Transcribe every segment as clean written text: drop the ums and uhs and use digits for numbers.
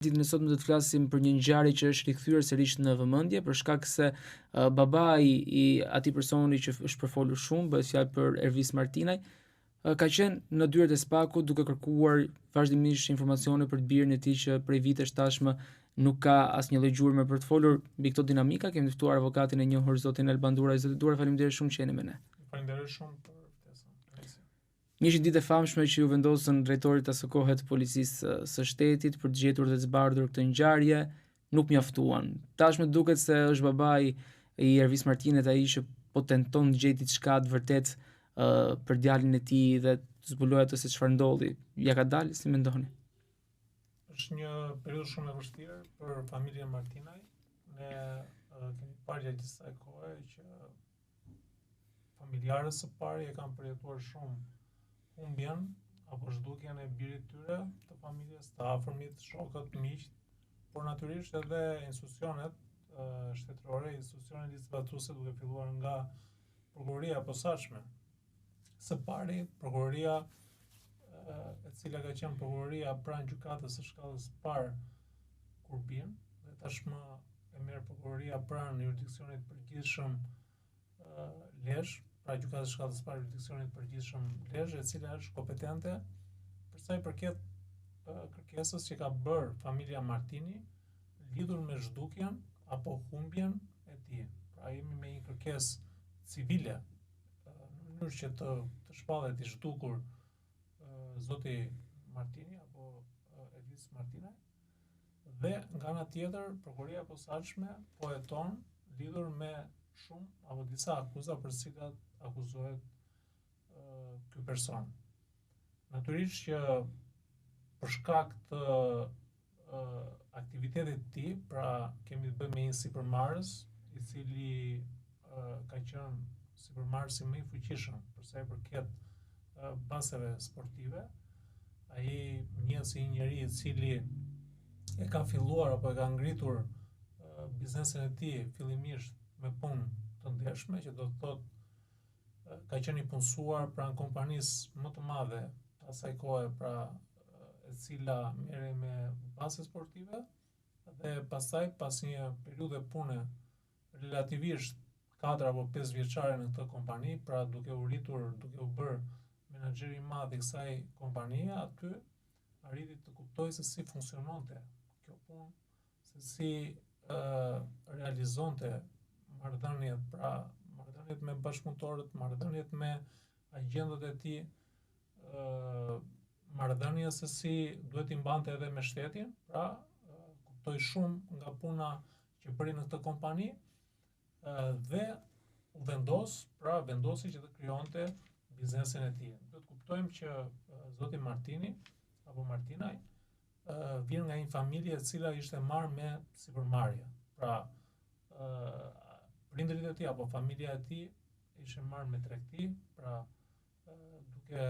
Ditën e sotme do të flasim për një ngjarje që është rikthyer sërish në vëmendje për shkak se babai i atij personi që është përfolur shumë, bëhet fjalë për Ervis Martinaj, ka qenë në dyert e Spakut duke kërkuar vazhdimisht informacione për të birin e tij që prej vitesh tashmë nuk ka asnjë lloj gjurmë për të folur mbi këto dinamika. Kemi ftuar avokatin e njohur zotin Elban Duraj. Zoti Duraj, faleminderit shumë që jeni me ne. Faleminderit shumë për ftesën. Një ditë e famshme që ju vendosën drejtorit të ASK-it të policisë së shtetit për të gjetur dhe të zbardhur këtë ngjarje, nuk mjaftuan. Tashmë duket se është babai i Ervis Martinit ai që po tenton të gjejë diçka të vërtet për djalin e tij dhe të zbulojë atë se çfarë ndodhi. Ja ka dalë, si mendoni? Është një periudhë shumë e vështirë për familjen Martinaj. Ne kemi parë gjatë kësaj kohe që familjarët së pari e kanë përjetuar shumë humbjen apo zhdukjen e birit tyre, të familjes, të afërmit, shokët, miqt, por natyrisht edhe institucionet shtetërore, institucionet legislatuese duke filluar nga prokuroria e posaçme. Së pari, prokuroria e cila ka qenë prokuroria pranë gjykatës së shkallës parë Kurbin, dhe tashmë e merr prokuroria pranë jurisdiksionit përgjithshëm Lezhë, pra gjykatës së shkallës parë jurisdiksionit përgjithshëm Lezhë, e cila është kompetente për sa i përket kërkesës që ka bërë familja Martini lidhur me zhdukjen apo humbjen e tij. Pra jemi me një kërkesë civile në mënyrë që të shpallet i zhdukur zoti Martini apo Ervis Martinaj, dhe nga ana tjetër prokuroria e posaçme po heton lidhur me shumë apo disa akuza për cilat akuzohet ky person. Natyrisht që për shkak të aktivitetit të tij, pra kemi të bëjmë me një sipërmarrës i cili ka qenë sipërmarrësi më i fuqishëm për sa i përket baseve sportive. Ai njihet si një njeri i cili e ka filluar apo e ka ngritur biznesin e tij fillimisht me punë të ndeshme, që do të thotë ka qenë i punësuar pranë kompanisë më të madhe të asaj kohe, pra e cila merrej me base sportive, dhe pastaj pas një periudhe pune relativisht 4 apo 5 vjeçare në këtë kompani, pra duke u rritur, duke u bërë menaxher i madh i kësaj kompanie, aty arriti të kuptojë se si funksiononte kjo punë, se si realizonte marrëdhëniet, pra marrëdhëniet me bashkëpunëtorët, marrëdhëniet me agjendët e tij, marrëdhënie se si duhet i mbante edhe me shtetin, pra kuptoi shumë nga puna që bëri në këtë kompani, dhe u vendosi që të krijonte biznesin e tij. Do të kuptojmë që zoti Martini apo Martinaj vjen nga një familje e cila ishte marrë me sipërmarrje. Pra prindërit e tij apo familja e tij ishte marrë me tregti, pra duke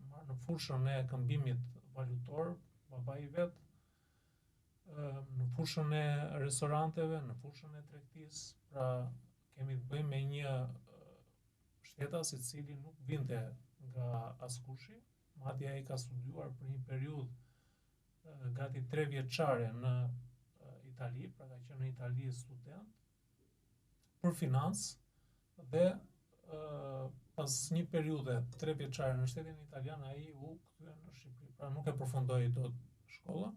marrë në fushën e këmbimit valutor, babai i vet, në fushën e restoranteve, në fushën e tregtisë, pra kemi të bëjmë me një shtetas i cili nuk vinte nga askushi, madje ai ka studiuar për një periudhë gati 3 vjeçare në Itali, pra ka qenë në Itali student për financë, dhe pas një periudhe 3 vjeçare në shtetin italian ai u kthye në Shqipëri, pra nuk e përfundoi dot shkollën.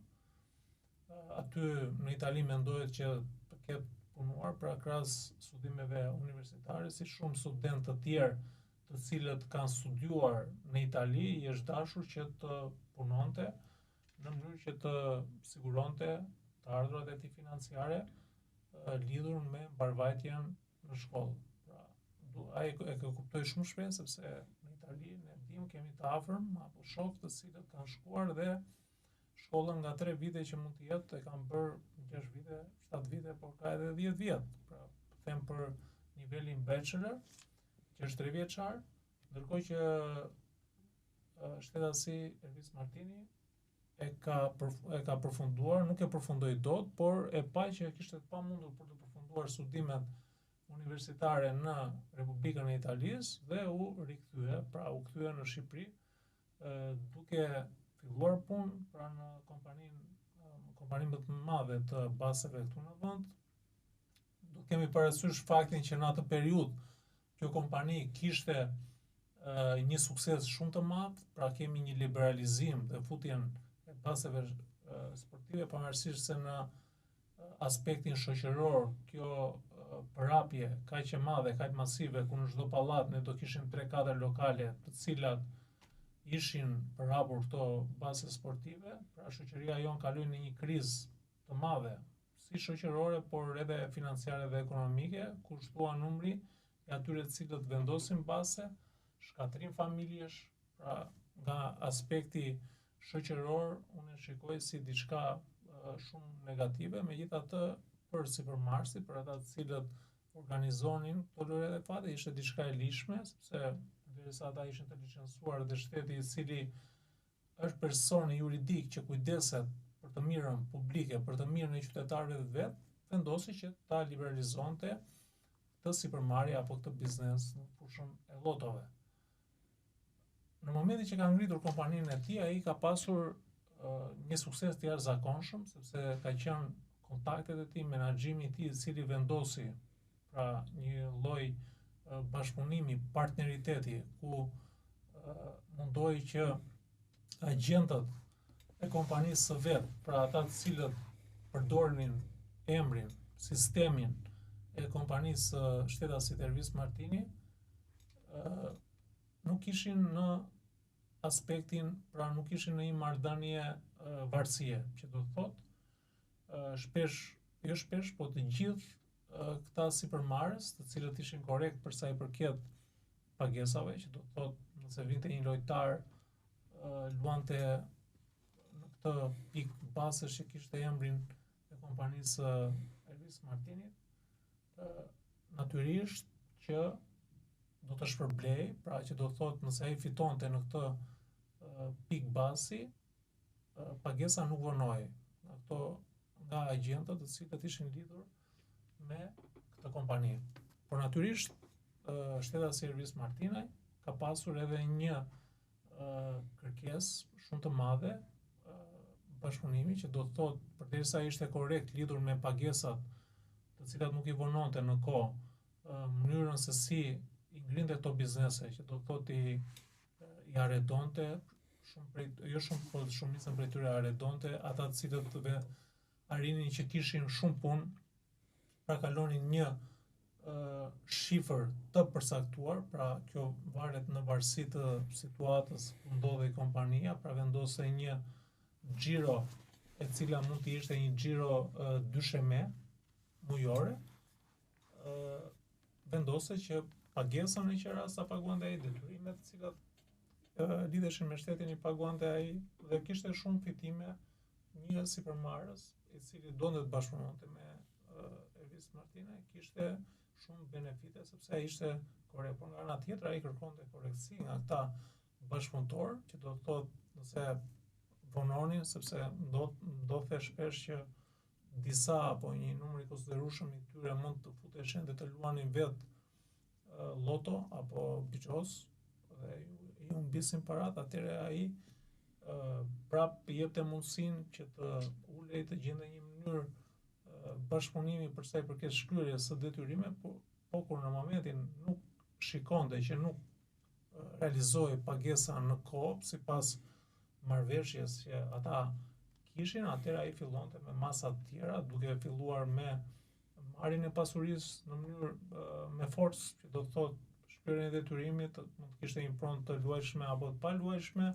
Aty në Itali mendohet që të ketë punuar, pra krahas studimeve universitare, si shumë studentë të tjerë të cilët kanë studiuar në Itali, i është dashur që të punonte në mënyrë që të siguronte të ardhurat e tij financiare lidhur me mbarvajtjen në shkollë. Pra, ai e ka kuptoi shumë shpejt, sepse në Itali ne dimë kemi të afërm apo shokë të cilët kanë shkuar dhe shkollën nga 3 vite që mund të jetë e kanë bërë 6 vite, 7 vite, por ka edhe 10 vjet. Pra, them për nivelin bachelor, që është 3 vjeçar, ndërkohë që shtetasi Ervis Martini e ka përfunduar, nuk e përfundoi dot, por e pa që kishte të pamundur për të përfunduar studimet universitare në Republikën e Italisë dhe u rikthye, pra u kthye në Shqipëri, duke filluar punë pra në kompaninë kompani më të madhe të baseve këtu në vend. Do kemi parasysh faktin që në atë periudhë kjo kompani kishte një sukses shumë të madh, pra kemi një liberalizim dhe futjen e baseve sportive, pavarësisht se në aspektin shoqëror kjo përhapje kaq e madhe, kaq masive, ku në çdo pallat ne do kishim 3-4 lokale të cilat ishin përhapur këto base sportive, pra shoqëria jon kaloi në një krizë të madhe, si shoqërore, por edhe financiare dhe ekonomike, ku shtua numri e atyre të cilët vendosin base, shkatrim familjesh, pra nga aspekti shoqëror unë e shikoj si diçka shumë negative, megjithatë për sipërmarrësit, për ata të cilët organizonin këto lojë dhe fate, ishte diçka e lishme, sepse derisa ata ishin të licencuar dhe shteti i cili është personi juridik që kujdeset për të mirën publike, për të mirën e qytetarëve të vet, vendosi që ta liberalizonte këtë sipërmarrje apo këtë biznes në fushën e llotove. Në momentin që ka ngritur kompaninë e tij, ai ka pasur një sukses të jashtëzakonshëm, sepse ka qenë kontaktet e tij, menaxhimi i tij, i cili vendosi pra një lloj bashkëpunimi, partneriteti, ku mundoi që agjentët e kompanisë së vet, pra ata të cilët përdornin emrin, sistemin e kompanisë shtetasit Ervis Martini, nuk ishin në aspektin, pra nuk ishin në një marrëdhënie varësie, që do të thotë, jo shpesh, po të gjithë këta sipërmarrës, të cilët ishin korrekt për sa i përket pagesave, që do të thotë nëse vinte një lojtar luante në këtë pikë basesh që kishte emrin e kompanisë Ervis Martinit, natyrisht që do të shpërblej, pra që do të thotë nëse ai fitonte në këtë pikë basi, pagesa nuk vonoi. Ato nga agjentët të cilët ishin lidhur me këtë kompani. Por natyrisht shtetasi Ervis Martinaj ka pasur edhe një kërkesë shumë të madhe bashkëpunimi, që do të thotë përderisa ishte korrekt lidhur me pagesat të cilat nuk i vononte në kohë, mënyrën se si i ngrinte këto biznese, që do të thotë i arredonte shumë prej, jo shumë, por shumicën prej tyre arredonte, ata të cilët arrinin që kishin shumë punë, pra kalonin një shifër të përcaktuar, pra kjo varet në varësi të situatës ku ndodhej kompania, pra vendose një xhiro e cila mund të ishte një xhiro dysheme mujore, vendose që pagesën e qera sa paguante ai, detyrimet të cilat lidheshin me shtetin i paguante ai, dhe kishte shumë fitime një sipërmarrës i cili donte të bashkëpunonte me Ervis Martina, kishte shumë benefite sepse ai ishte korrekt, por nga ana tjetër ai kërkonte korrektësi nga këta bashkëpunëtorë, që do të thotë nëse vononin, sepse ndodhte shpesh që disa apo një numër i konsiderueshëm i tyre mund të futeshin dhe të luanin vetë loto apo bixhos dhe i humbisin parat, atëherë ai prap i jepte mundësinë që të ulej, të gjende një mënyrë bashkëpunimi për sa i përket shkryerjes së detyrime, po kur në momentin nuk shikonte që nuk realizoi pagesa në kohë sipas marrëveshjes që ata kishin, atëherë ai fillonte me masa të tjera, duke filluar me marrjen e pasurisë në mënyrë me forcë, që do të thotë shkryerjen e detyrimit, mund të kishte një pronë të luajshme apo të paluajshme,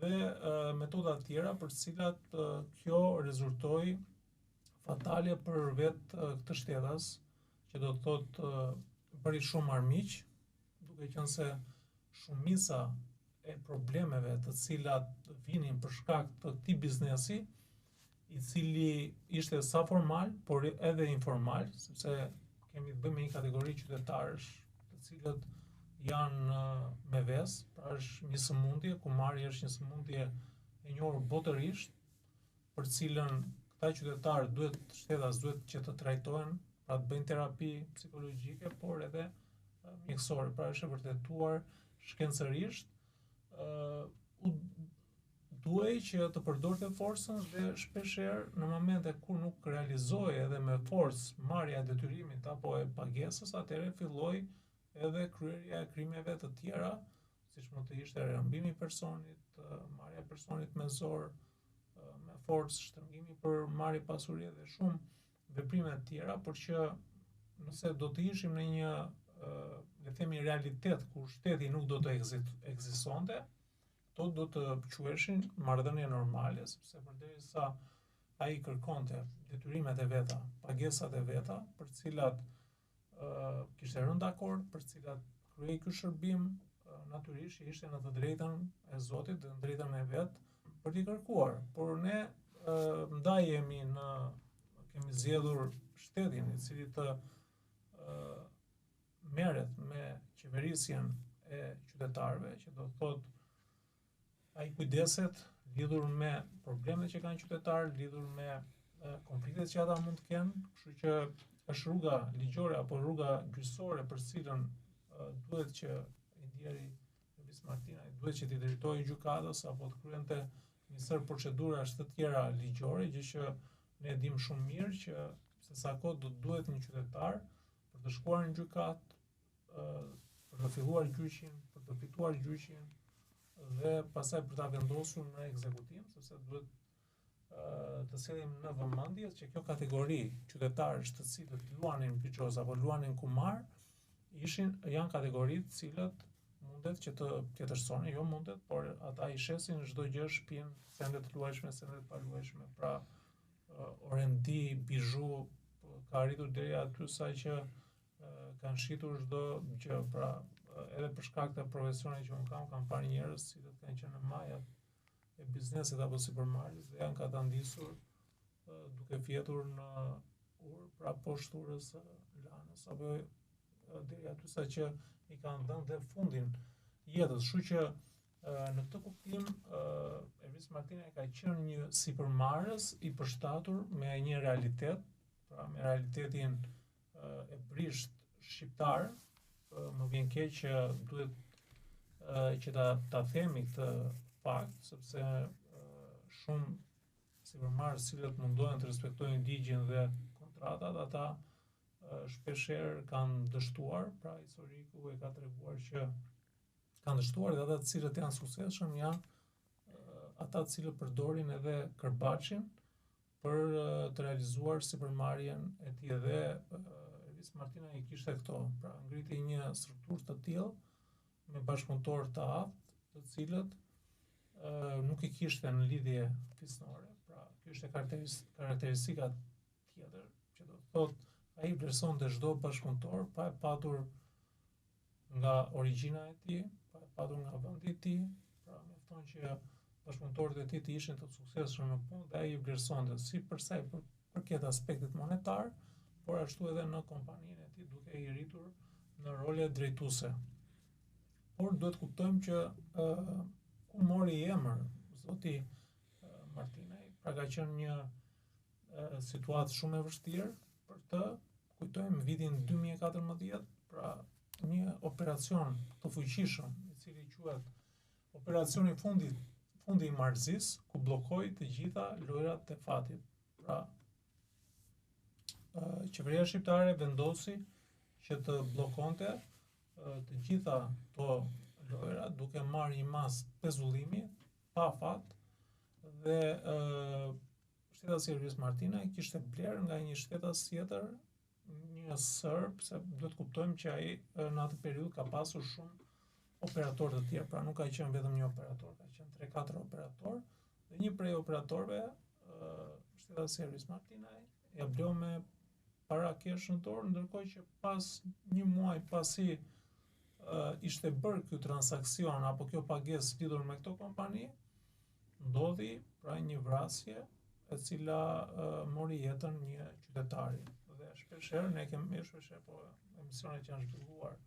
dhe metoda të tjera për të cilat kjo rezultoi fatale për vetë këtë shtetas, që do të thotë bëri shumë armiq, duke qenë se shumica e problemeve të cilat vinin për shkak të këtij biznesi, i cili ishte sa formal, por edhe informal, sepse kemi të bëjmë me një kategori qytetarësh, të cilët janë me vesë, pra është një sëmundje, kumari është një sëmundje e njohur botërisht, për cilën këta qytetarë shtetas duhet që të trajtohen, pra të bëjnë terapi psikologjike, por edhe mjekësore, pra është e vërtetuar shkencërisht, duhej që të përdorte forcën dhe shpeshherë në momente kur nuk realizoi edhe me forcë marrja e detyrimit apo e pagesës, atëherë filloi edhe kryerja e krimeve të tjera, siç mund të ishte rrëmbimi i personit, marrja e personit me zor, me forcë, shtrëngimi për marrje pasurie dhe shumë veprime të tjera, por që nëse do të ishim në një le të themi realitet ku shteti nuk do të ekzistonte, to do të quheshin marrëdhënie normale, sepse përderisa ai kërkonte detyrimet e veta, pagesat e veta, për të cilat kishte rënë dakord, për të cilat kryei ky shërbim, natyrisht ishte në të drejtën e Zotit dhe në drejtën e vet për t'i kërkuar. Por ne ndajemi kemi zgjedhur shtetin i cili të merret me qeverisjen e qytetarëve, që do thotë ai kujdeset lidhur me problemet që kanë qytetarët, lidhur me konfliktet që ata mund të kenë, kështu që është rruga ligjore apo rruga gjyqësore për cilën duhet që i ndjeri Elvis Martinaj, duhet që t'i drejtojë gjykatës apo të kryente një sër procedurash të tjera ligjore, gjë që ne dim shumë mirë që se sa kohë do duhet një qytetar për të shkuar në gjykatë, për të filluar gjyqin, për të fituar gjyqin dhe pastaj për ta vendosur në ekzekutim, sepse duhet të sillim në vëmendje që kjo kategori qytetarësh të cilët luanin bixhoz apo luanin kumar janë kategoritë të cilët mundet që të tjetërsonin, jo mundet, por ata i shesin çdo gjë shtëpinë, sende të luajshme, sende të paluajshme, pra orendi, bizhu, ka arritur deri aty sa që kanë shitur çdo gjë, pra edhe për shkak të profesionit që unë kam parë njerëz që kanë qenë në majat e biznesit apo supermarketit dhe janë katandisur duke fjetur në urë, pra poshtë urës lanës, apo deri aty sa që i kanë dhënë dhe fundin jetës. Kështu që në këtë kuptim Elvis Martinaj ka qenë një sipërmarrës i përshtatur me një realitet, pra me realitetin e brisht shqiptar. Më vjen keq që duhet që ta themi këtë fakt, sepse shumë sipërmarrës cilët mundohen të respektojnë ligjin dhe kontratat, ata shpeshherë kanë dështuar, pra historiku e ka treguar që kanë dështuar dhe ata të cilët janë suksesshëm janë ata të cilët përdorin edhe kërbaçin për të realizuar sipërmarrjen e tij dhe Elvis Martinaj i kishte këto, pra ngriti një strukturë të tillë me bashkëpunëtorë të aftë, të cilët nuk i kishte në lidhje fisnore, pra kjo ishte karakteristika tjetër, që do të thotë ai vlerësonte çdo bashkëpunëtor pa e patur nga origjina e tij, pa e patur nga vendi i tij, pra mjafton që bashkëpunëtorët e tij të ishin të suksesshëm në punë dhe ai i vlerësonte si për sa i përket aspektit monetar, por ashtu edhe në kompaninë e tij duke i rritur në role drejtuese. Por duhet kuptojmë që ku mori emër zoti Martinaj, pra ka qenë një situatë shumë e vështirë për të kujtojmë vitin 2014, pra një operacion të fuqishëm, i cili quhet operacioni fundi i marrëzisë, ku bllokoi të gjitha lojrat e fatit. Pra qeveria shqiptare vendosi që të bllokonte të gjitha to lojra duke marrë një masë pezullimi pa fat dhe shtetasi Elvis Martinaj kishte bler nga një shtetas tjetër një sërb, se duhet kuptojmë që ai në atë periudhë ka pasur shumë operatorë të tjerë, pra nuk ka qenë vetëm një operator, ka qenë 3-4 operator, dhe një prej operatorëve shtetasi Elvis Martinaj ja bleu me para kesh në dorë, ndërkohë që pas një muaj pasi ishte bërë ky transakcion apo kjo pagesë lidhur me këto kompani, ndodhi pra një vrasje e cila mori jetën një qytetari. Dhe shpeshherë ne kemi shpeshherë po emisionet që janë zhvilluar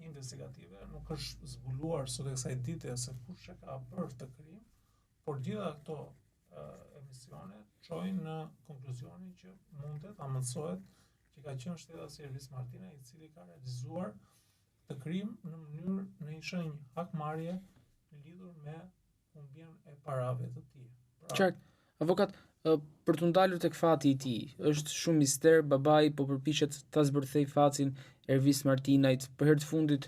investigative nuk është zbuluar sot e kësaj dite se kush e ka bërë të krim, por gjitha këto emisione çojnë në konkluzionin që mundet ta mësohet që ka qenë shtetasi Elvis Martinaj i cili ka realizuar të krim në mënyrë në një shenjë hakmarrje lidhur me humbjen e parave të tij. Pra, Qartë. Avokat, për të ndalur tek fati i tij, është shumë mister, babai po përpiqet ta zbërthej facin Ervis Martinajt për herë të fundit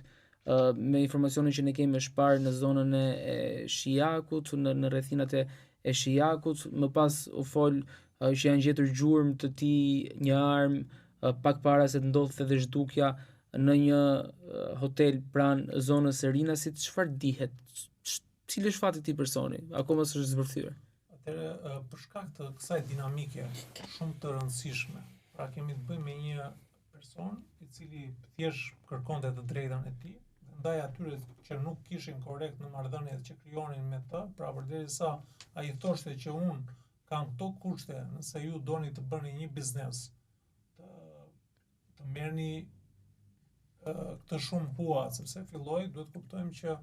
me informacionin që ne kemi është parë në zonën e Shijakut, në rrethinat e Shijakut, më pas u fol që janë gjetur gjurmë të tij, një armë pak para se të ndodhte edhe zhdukja në një hotel pranë zonës së Rinasit. Çfarë dihet? Cili është fati i këtij personi? Akoma s'është zbërthyer. atëherë, për shkak të kësaj dinamike shumë të rëndësishme, pra kemi të bëjmë me një person i cili thjesht kërkonte të drejtën e tij, dhe ndaj atyre që nuk kishin korrekt në marrëdhëniet që krijonin me të, pra përderisa ai thoshte që unë kam këto kushte, nëse ju doni të bëni një biznes, të merrni këtë shumë huat, sepse filloi, duhet kuptojmë që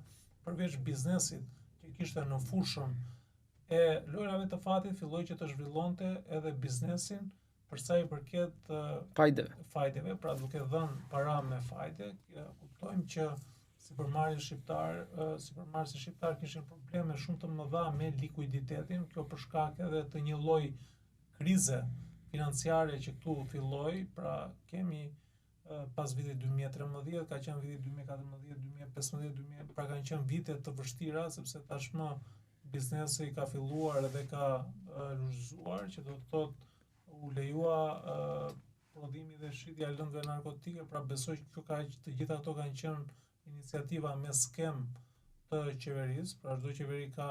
përveç biznesit që kishte në fushën e lojrave të fatit, filloi që të zhvillonte edhe biznesin për sa i përket fajdeve, pra duke dhënë para me fajde. Kuptojmë që sipërmarrësit shqiptar kishin probleme shumë të mëdha me likuiditetin, kjo për shkak edhe të një lloj krize financiare që këtu filloi, pra kemi pas vitit 2013, ka qenë viti 2014, 2015, 2000, pra kanë qenë vite të vështira, sepse tashmë biznesi ka filluar dhe ka lullëzuar, që do të thotë u lejua prodhimi dhe shitja e lëndëve narkotike, pra besoj që të gjitha ato kanë qenë iniciativa me skem të qeverisë, pra çdo qeveri ka,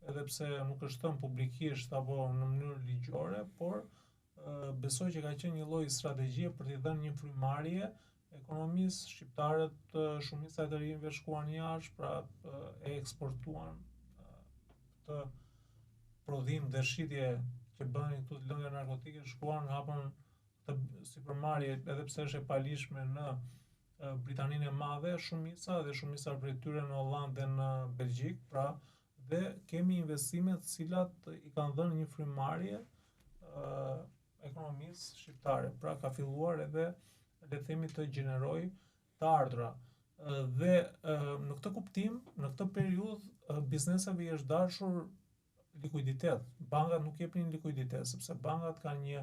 edhe pse nuk është thënë publikisht apo në mënyrë ligjore, por besoj që ka qenë një lloj strategjie për t'i dhënë një frymarrje ekonomisë. Shqiptarët, shumica e të rinjve shkuan jashtë, pra e eksportuan të prodhim dhe shitje që bënin këtu të lëndë narkotike, shkuan, hapën të sipërmarrje, edhe pse është e palishme në Britaninë e Madhe, shumica prej tyre në Hollandë dhe në Belgjik, pra dhe kemi investime të cilat i kanë dhënë një frymarrje ekonomisë shqiptare, pra ka filluar edhe le të themi të gjeneroj të ardhra. Dhe në këtë kuptim, në këtë periudhë bizneseve i është dashur likuiditet. Bankat nuk jepin likuiditet, sepse bankat kanë një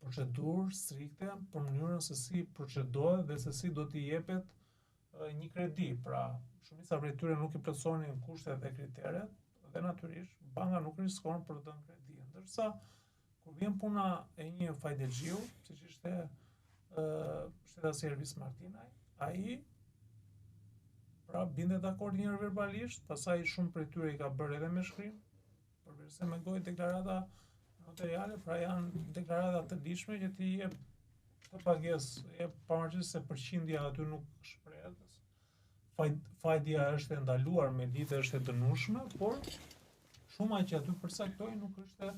procedurë strikte për mënyrën se si procedohet dhe se si do t'i jepet një kredi. Pra, shumica prej tyre nuk i plotësonin kushtet dhe kriteret, dhe natyrisht banka nuk riskon për të dhënë kredi. Ndërsa kur vjen puna e një fajdelxhiu, siç ishte shtetasi Ervis Martinaj, ai pra bindet dakord njëherë verbalisht, pastaj shumë prej tyre i ka bërë edhe me shkrim, përveçse me gojë deklarata notariale, pra janë deklarata të lishme që ti jep të pagesë, pavarësisht se përqindja aty nuk shprehet. Fajdja është e ndaluar me litë, është e dënueshme, por shuma që aty përcaktoi nuk është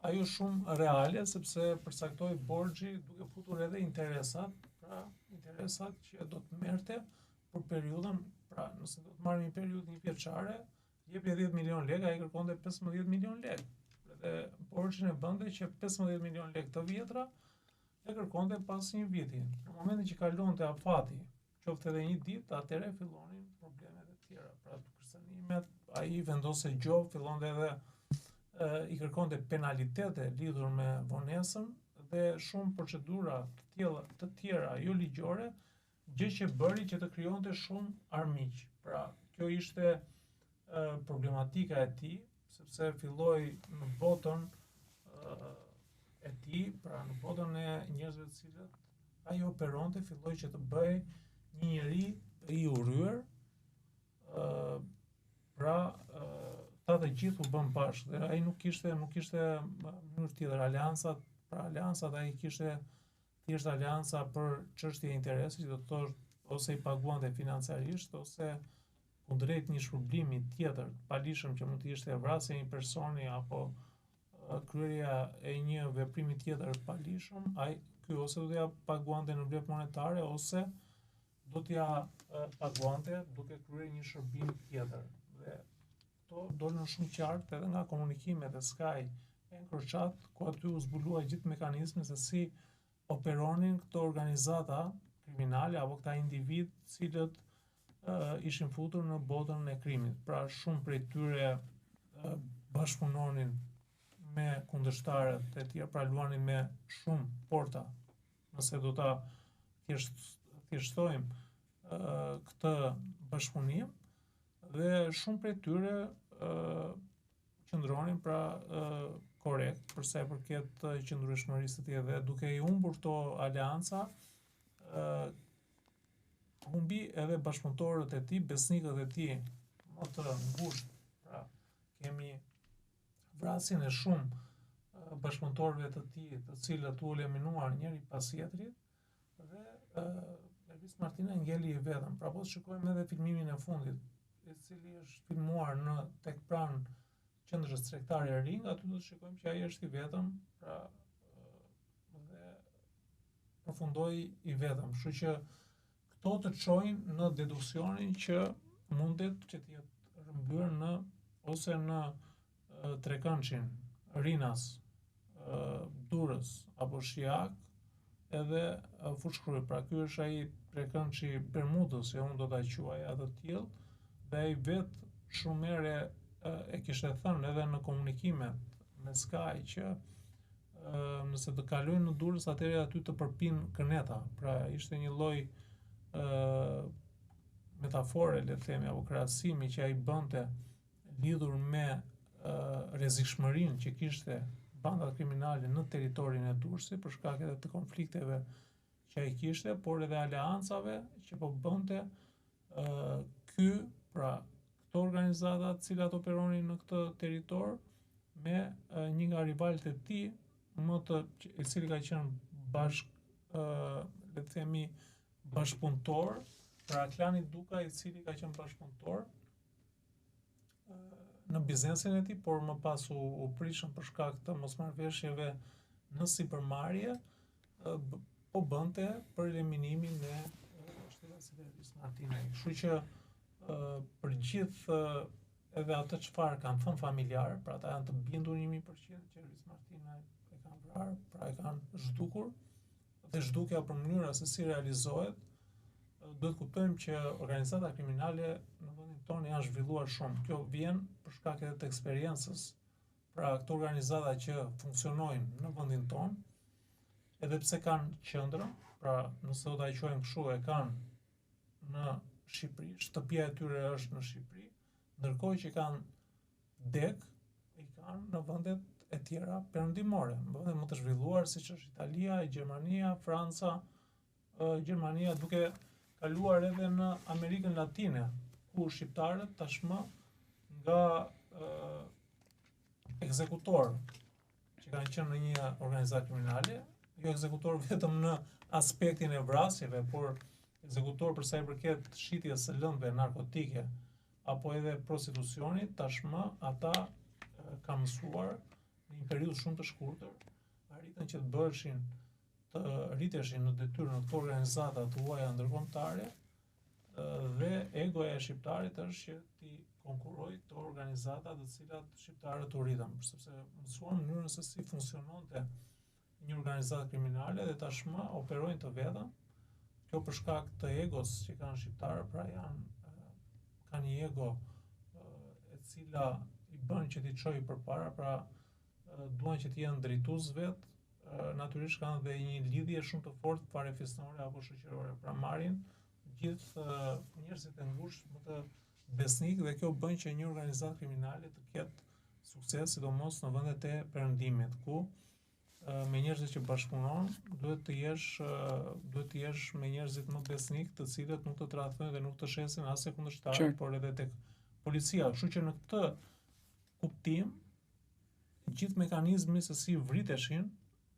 ajo shumë reale, sepse përcaktoi borxhi duke futur edhe interesat, pra interesat që do të merrte për periudhën, pra nëse do të marrim një periudhë njëvjeçare, jepje 10 milion lekë, ai kërkonte 15 milion lekë. Dhe borxhin e bënte që 15 milion lekë të vjetra e kërkonte pas një viti. Në momentin që kalonte afati, qoftë edhe një ditë, atëherë fillonin problemet e tjera. Pra kërcënimet, ai vendose gjop, fillonte edhe i kërkonte penalitete lidhur me vonesën dhe shumë procedura të tjera jo ligjore, gjë që bëri që të krijonte shumë armiq. Pra, kjo ishte problematika e tij, sepse filloi në botën e tij, pra në botën e njerëzve të cilët ai operonte, filloi që të bëj një njeri i urryer, pra ta të gjithë u bën bashkë, dhe ai nuk kishte mënyrë tjetër. Aleancat ai kishte thjesht aleanca për çështje interesi, që do të thotë ose i paguante financiarisht, ose kundrejt një shpërblimi tjetër palishëm që mund të ishte vrasja e një personi apo kryerja e një veprimi tjetër palishëm, ky ose do t'ja paguante në vlerë monetare, ose do t'ja paguante duke kryer një shërbim tjetër. Dhe këto dolën shumë qartë edhe nga komunikimet e Sky e Encrochat, ku aty u zbulua gjithë mekanizmi se si operonin këto organizata kriminale apo këta individ, cilët ishin futur në botën e krimit. Pra shumë prej tyre bashkëpunonin me kundërshtarët e tjerë, pra luanin me shumë porta. Nëse do ta thjeshtojmë këtë bashkëpunim, dhe shumë prej tyre qëndronin pra korrekt për sa i përket qëndrueshmërisë së tij, dhe duke i humbur këto aleanca, humbi edhe bashkëpunëtorët e tij, besnikët e tij më të ngushtë. Pra kemi vrasjen e shumë bashkëpunëtorëve të tij, të cilët u eliminuar njëri pas tjetrit, dhe Elvis Martina ngeli i vetëm. Pra po shikojmë edhe filmimin e fundit, i cili është filmuar tek pranë qendrës tregtare e Ring, aty do të shikojmë që ai është i vetëm, pra dhe përfundoi i vetëm. Kështu që këto të çojnë në deduksionin që mundet që të jetë rrëmbyer në ose në Trekënçin, Rinas, Durrës apo Shijak, edhe Fushkruj. Pra ky është ai Trekënçi Bermudës, se unë do ta quaj atë të tillë, dhe ai vetë shumë herë e kishte thënë edhe në komunikimet me Sky që nëse të kalojnë në Durrës, atëherë aty të përpin këneta. Pra ishte një lloj metafore, le të themi, apo krahasimi që ai bënte lidhur me rrezikshmërinë që kishte bandat kriminale në territorin e Durrësit për shkak edhe të konflikteve që ai kishte, por edhe aleancave që po bënte ky, pra këto organizata të cilat operonin në këtë territor me një nga rivalët e tij, i cili ka qenë le të themi bashkëpunëtor, pra klani Duka, i cili ka qenë bashkëpunëtor në biznesin e tij, por më pas u prishën për shkak të mosmarrëveshjeve në sipërmarrje, po bënte për eliminimin e shtetasit Elvis Martinaj. Kështu që për gjithë edhe atë çfarë kanë thënë familjarë, pra ata janë të bindur 100% që Elvis Martinaj e kanë vrarë, pra e kanë zhdukur, dhe zhdukja për mënyra se si realizohet, duhet kuptojmë që organizata kriminale në vendin tonë janë zhvilluar shumë. Kjo vjen për shkak edhe të eksperiencës. Pra këto organizata që funksionojnë në vendin tonë, edhe pse kanë qendrën, pra nëse do ta quajmë kështu, e kanë në Shqipëri, shtëpia e tyre është në Shqipëri, ndërkohë që kanë dek, i kanë në vendet e tjera perëndimore, në vende më të zhvilluar siç është Italia, Gjermania, Franca, Gjermania, duke kaluar edhe në Amerikën Latine, ku shqiptarët tashmë nga ekzekutor që kanë qenë në një organizatë kriminale, jo ekzekutor vetëm në aspektin e vrasjeve, por ekzekutor për sa i përket shitjes së lëndëve narkotike apo edhe prostitucionit, tashmë ata kanë mësuar në një periudhë shumë të shkurtër, arritën që të rriteshin në detyrë në këto organizata të huaja ndërkombëtare, dhe egoja e shqiptarit është që ti konkurrojë këto organizata të cilat shqiptarët u rritën, sepse mësuan mënyrën se si funksiononte një organizatë kriminale dhe tashmë operojnë të vetëm. Kjo për shkak të egos që kanë shqiptarët, pra kanë një ego e cila i bën që t'i çojë përpara, pra duan që t'i jenë drejtues vet, natyrisht kanë dhe një lidhje shumë të fortë parafisnore apo shoqërore. Pra marrin gjithë njerëzit e ngushtë më të besnik, dhe kjo bën që një organizatë kriminale të ketë sukses, sidomos në vendet e perëndimit, ku me njerëzit që bashkëpunon, duhet të jesh me njerëzit më besnik, të cilët nuk të tradhtojnë dhe nuk të shesin as e kundërshtar, por edhe tek policia. Kështu që në këtë kuptim, gjithë mekanizmi se si vriteshin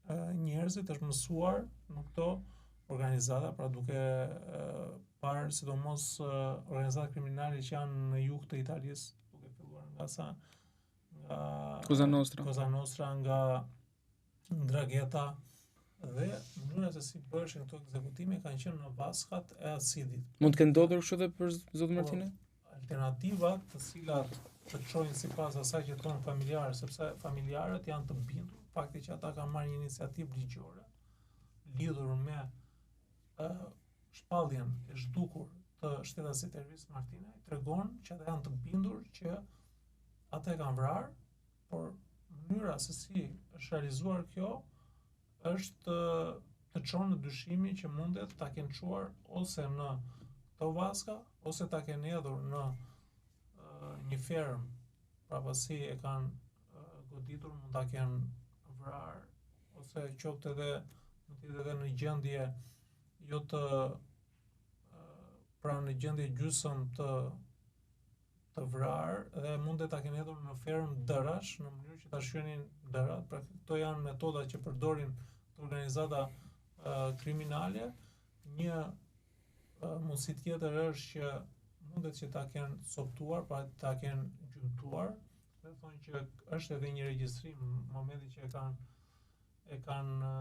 njerëzit është mësuar në këto organizata, pra duke parë sidomos organizata kriminale që janë në jug të Italisë, duke filluar nga Cosa Nostra, nga Ndrangheta, dhe mënyra se si bëheshin këto ekzekutime kanë qenë në vaskat e acidit. Mund të kenë ndodhur kështu edhe për zotin Martinaj? Alternativat të cilat të çojnë sipas asaj që thonë familjarët, sepse familjarët janë të bindur fakti që ata kanë marrë një iniciativë ligjore lidhur me shpalljen e zhdukur të shtetasit Ervis Martinaj tregon që ata janë të bindur që ata e kanë vrarë, por mënyra se si është realizuar kjo është të çon në dyshimin që mundet ta kenë çuar ose në Tovaska ose ta kenë hedhur në një ferm, pra pasi e kanë goditur mund ta kenë vrarë ose qoftë edhe mund të jetë edhe në gjendje jo të pra në gjendje gjysmë të vrarë dhe mund ta kenë hedhur në ferm dërash në mënyrë që ta shyonin dërat. Pra këto janë metoda që përdorin të organizata kriminale. Një mundësi tjetër është që mundet që ta kenë soptuar, pra ta kenë gjymtuar, dhe thonë që është edhe një regjistrim në momentin që e kanë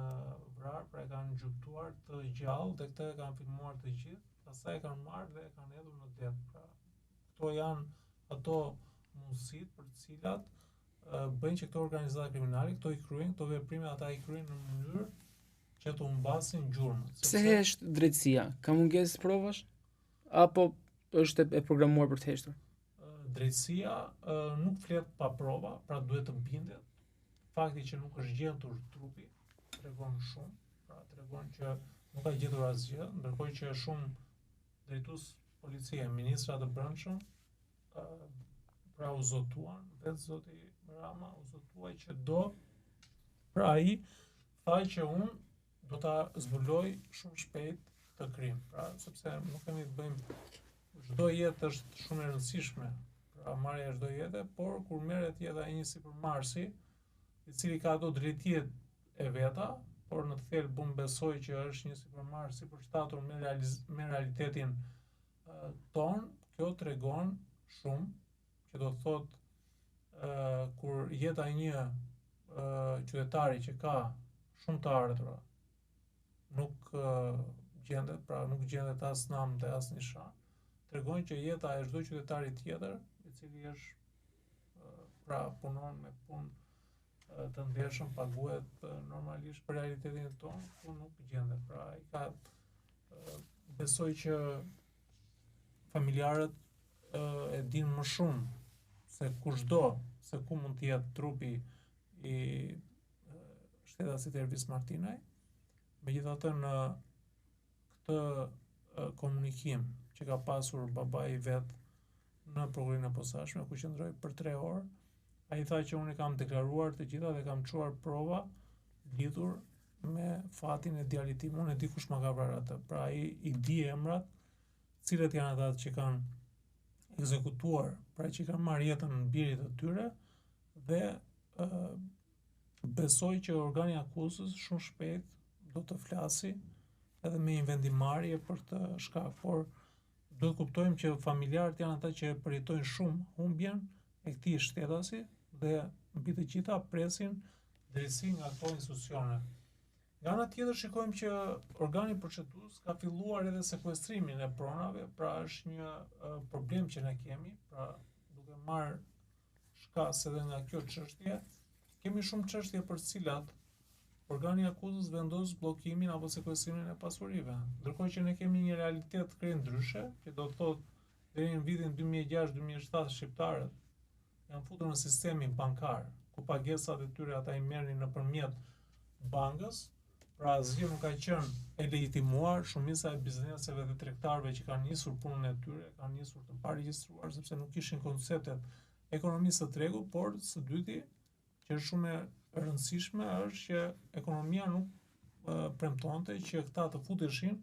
vrarë, pra e kanë gjymtuar të gjallë dhe këtë e kanë filmuar të gjithë, pastaj e kanë marrë dhe e kanë hedhur në det. Pra këto janë ato mundësitë për të cilat bëjnë që këto organizata kriminale, këto i kryejnë, këto veprime ata i kryejnë në mënyrë që të humbasin gjurmët. Pse hesht drejtësia? Ka mungesë provash? Apo është e programuar për të heshtur? Drejtësia nuk flet pa prova, pra duhet të bindet. Fakti që nuk është gjetur trupi tregon shumë, pra tregon që nuk ka gjetur asgjë, ndërkohë që shumë drejtues policie, ministra të brendshëm, pra u zotuan, vetë zoti Rama u zotuaj që pra ai tha që unë do ta zbuloj shumë shpejt të krim, pra sepse nuk kemi të bëjmë, çdo jetë është shumë e rëndësishme, pra marrja e çdo jete, por kur merret jeta e një sipërmarrësi, i cili ka ato drejtjet e veta, por në të thelb unë besoj që është një sipërmarrës sipërshtatur me realitetin ton, kjo tregon shumë, që do të thotë kur jeta e një qytetari që ka shumë të ardhura nuk gjendet, pra nuk gjendet as nam dhe as nishan, tregon që jeta e çdo qytetari tjetër, i cili është pra punon me punë të ndershëm, paguhet normalisht për realitetin tonë, ku nuk gjendet. Pra ai ka besoj që familjarët e dinë më shumë se kushdo se ku mund të jetë trupi i shtetasit Ervis Martinaj. Megjithatë në këtë komunikim që ka pasur babai vet në prokurinë e posaçme, ku qëndroi për 3 orë, ai tha që unë kam deklaruar të gjitha dhe kam çuar prova lidhur me fatin e djalit tim. Unë e di kush ma ka vrarë atë. Pra ai i di emrat, cilët janë ata që kanë ekzekutuar, pra që kanë marrë jetën në birit të tyre, dhe besoj që organi akuzës shumë shpejt do të flasi edhe me invendimarrje për të shkak, por do të kuptojmë që familjarët janë ata që përjetojnë shumë humbjen e këtij shtetasi dhe mbi të gjitha presin drejtësi nga këto institucione. Nga ana tjetër shikojmë që organi procedues ka filluar edhe sekuestrimin e pronave, pra është një problem që ne kemi, pra duke marrë shkas edhe nga kjo çështje, kemi shumë çështje për cilat organi akuzës vendos bllokimin apo sekuestrimin e pasurive, ndërkohë që ne kemi një realitet krejt ndryshe, që do të thotë deri në vitin 2006-2007 shqiptarët janë futur në sistemin bankar, ku pagesat e tyre ata i merrnin nëpërmjet bankës, pra asgjë nuk ka qenë e legjitimuar, shumica e bizneseve dhe tregtarëve që kanë nisur punën e tyre kanë nisur të paregjistruar sepse nuk kishin konceptet ekonomisë së tregut, por së dyti, që është shumë e rëndësishme, është që ekonomia nuk premtonte që këta të futeshin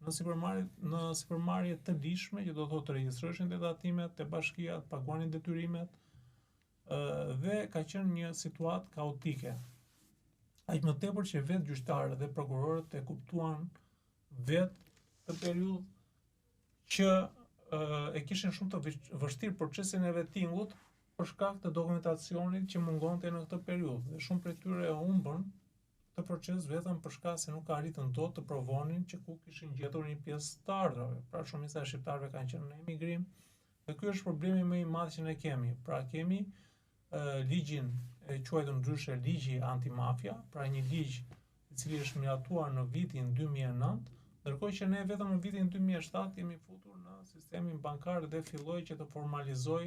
në sipërmarrje të lishme, që do thotë të regjistroheshin detatimet, të bashkia, të paguanin detyrimet, dhe ka qenë një situatë kaotike. Aq më tepër që vetë gjyqtarët dhe prokurorët e kuptuan vetë të periudhë që e kishin shumë të vështirë procesin e vettingut për shkak të dokumentacionit që mungonte në këtë periudhë. Dhe shumë prej tyre e humbën këtë proces vetëm për shkak se nuk arritën dot të provonin që ku kishin gjetur një pjesë të ardhrave. Pra shumica e shqiptarëve kanë qenë në emigrim, dhe ky është problemi më i madh që ne kemi. Pra kemi ligjin e quajtur ndryshe ligji antimafia, pra një ligj i cili është miratuar në vitin 2009 Ndërkohë që ne vetëm në vitin 2007 jemi futur në sistemin bankar dhe filloi që të formalizoj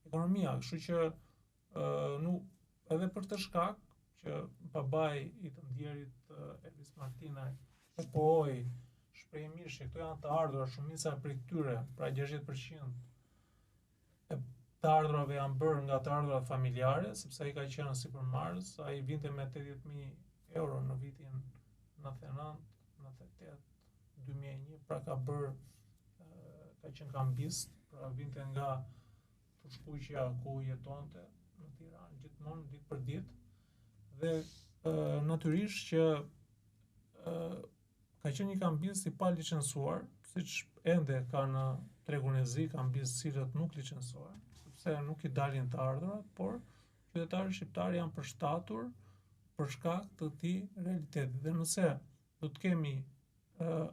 ekonomia. Kështu që nuk edhe për të shkak që babai i të ndjerit Elvis Martinaj e pohoi shprehimisht që këto janë të ardhurat, shumica prej tyre, pra 60% e të ardhurave janë bërë nga të ardhurat familjare, sepse ai ka qenë sipërmarrës, ai vinte me 80.000 euro në vitin 99, 98, 2001, pra ka qenë kambist, pra vinte nga fushkuqja ku jetonte në Tiranë gjithmonë ditë për ditë dhe natyrisht që ka qenë një kambist i pa licencuar, siç ende ka në tregun e zi kambist cilët nuk licencohen, sepse nuk i dalin të ardhurat, por qytetarët shqiptarë janë përshtatur për shkak të këtij realiteti. Dhe nëse do të kemi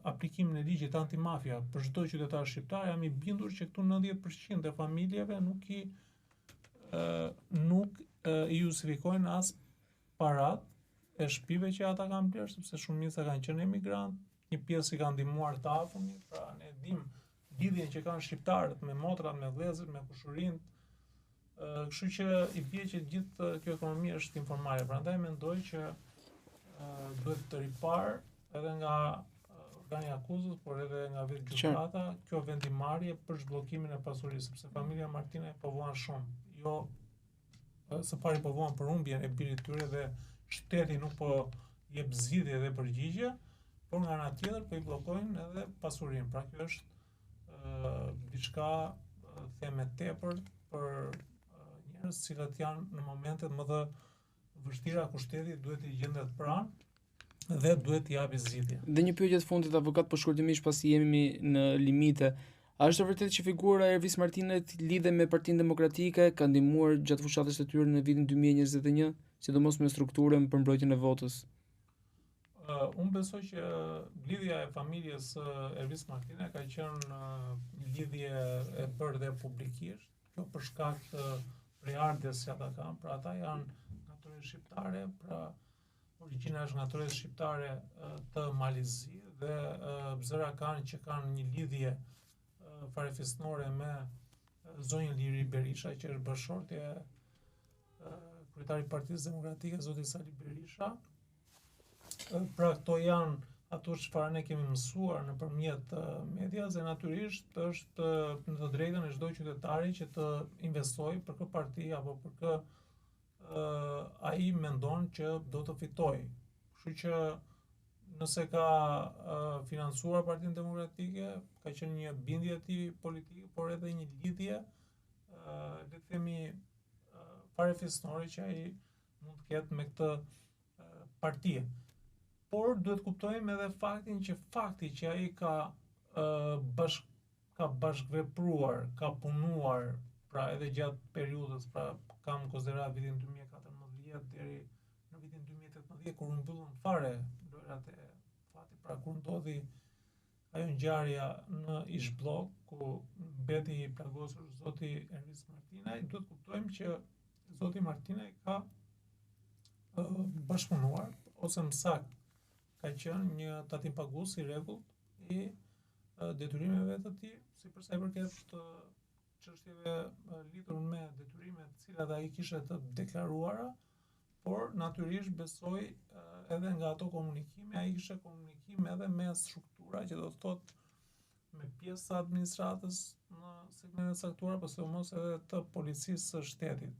aplikimin e ligjit antimafia për çdo qytetar shqiptar, jam i bindur që këtu 90% e familjeve nuk i justifikojnë as parat e shtëpive që ata kanë blerë, sepse shumica kanë qenë emigrant, një pjesë i kanë ndihmuar të afërmit, pra ne dim lidhjen që kanë shqiptarët me motrat, me vëllezërit, me kushurinë. Kështu që i bie që gjithë kjo ekonomi është informale. Prandaj mendoj që duhet të ripar edhe nga organi akuzës, por edhe nga vetë gjykata, kjo vendimarrje për zhbllokimin e pasurisë, sepse familja Martinaj povuan shumë. Jo, së pari povuan për humbjen e birit tyre dhe shteti nuk po jep zgjidhje dhe përgjigje, por nga ana tjetër po i bllokojnë edhe pasurinë. Pra kjo është diçka theme tepër për njerëz cilët janë në momentet më të vështira ku shteti duhet i gjendet pranë dhe duhet t'i japi zgjidhje. Dhe një pyetje të fundit, avokat, për shkurtimisht pasi jemi në limite. A është vërtet që figura e Elvis Martinajt lidhe me Partinë Demokratike, ka ndihmuar gjatë fushatës së tyre në vitin 2021, sidomos me strukturën për mbrojtjen e votës? Unë besoj që lidhja e familjes Elvis Martinaj ka qenë lidhje e bërë dhe publikisht, kjo për shkak të prejardhjes që ata kanë, pra ata janë natyrë shqiptare, pra origjina është natyrë shqiptare të Malizi dhe zëra kanë që kanë një lidhje farefisnore me zonjën Liri Berisha, që është bashkëshortja e kryetarit Partisë Demokratike, zoti Sali Berisha. Pra këto janë ato çfarë ne kemi mësuar nëpërmjet medias dhe natyrisht është në të drejtën e çdo qytetari që të investojë për kë parti apo për kë ai mendon që do të fitojë. Kështu që nëse ka financuar Partinë Demokratike, ka qenë një bindje e tij politike, por edhe një lidhje, le të themi, farefisnore që ai mund të ketë me këtë parti. Por duhet kuptojmë edhe fakti që ai ka bashkëvepruar, ka punuar, pra edhe gjatë periudhës, pra kam konsiderat vitin 2014 deri në vitin 2018, kur u mbyllën fare lojrat e fatit, pra kur ndodhi ajo ngjarja në Ishblok, ku mbeti i plagosur zoti Elvis Martinaj, duhet kuptojmë që zoti Martinaj ka bashkëpunuar, ose më saktë ka qenë një tatimpagues i rregullt i detyrimeve të tij, si për sa i përket çështjeve lidhur me detyrimet të cilat ai kishte të deklaruara, por natyrisht besoj edhe nga ato komunikime, ai kishte komunikim edhe me struktura, që do të thotë me pjesë të administratës në segmente caktuara, por sidomos edhe të policisë së shtetit.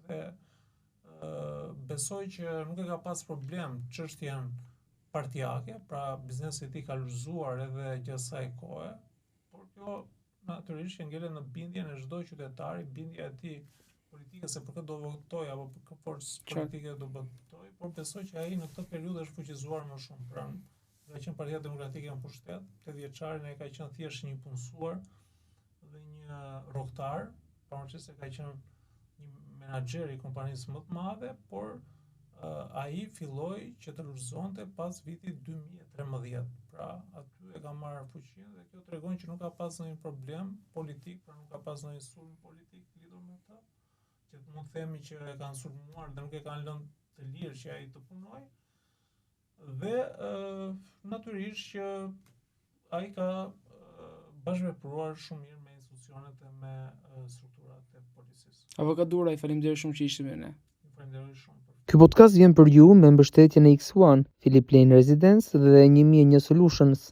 Dhe besoj që nuk e ka pas problem çështjen partijake, pra biznesi i tij ka lulëzuar edhe gjatë asaj kohe, por kjo natyrisht që ngelet në bindjen e çdo qytetari, bindja e tij politike se për këtë do votoj apo për këtë forcë politike do votoj, por besoj që ai në këtë periudhë është fuqizuar më shumë. Pra, ka qenë Partia Demokratike në pushtet, 8 vjeçarin ai ka qenë thjesht një punësuar dhe një rrogtar, pavarësisht se ka qenë një menaxher i kompanisë më të madhe, por ai filloi që të lulëzonte pas vitit 2013. Pra, aty e ka marrë fuqinë dhe kjo tregon që nuk ka pas ndonjë problem politik, pra nuk ka pas ndonjë sulm politik lidhur me këtë, që mund të themi që e kanë sulmuar dhe nuk e kanë lënë të lirë që ai të punojë. Dhe natyrisht që ai ka bashkëvepruar shumë mirë me institucionet e me strukturat e policisë. Avokatura, i faleminderit shumë që ishte me ne. Faleminderoj shumë. Ky podcast vjen për ju me mbështetjen e X1, Philip Lane Residence dhe 1001 Solutions.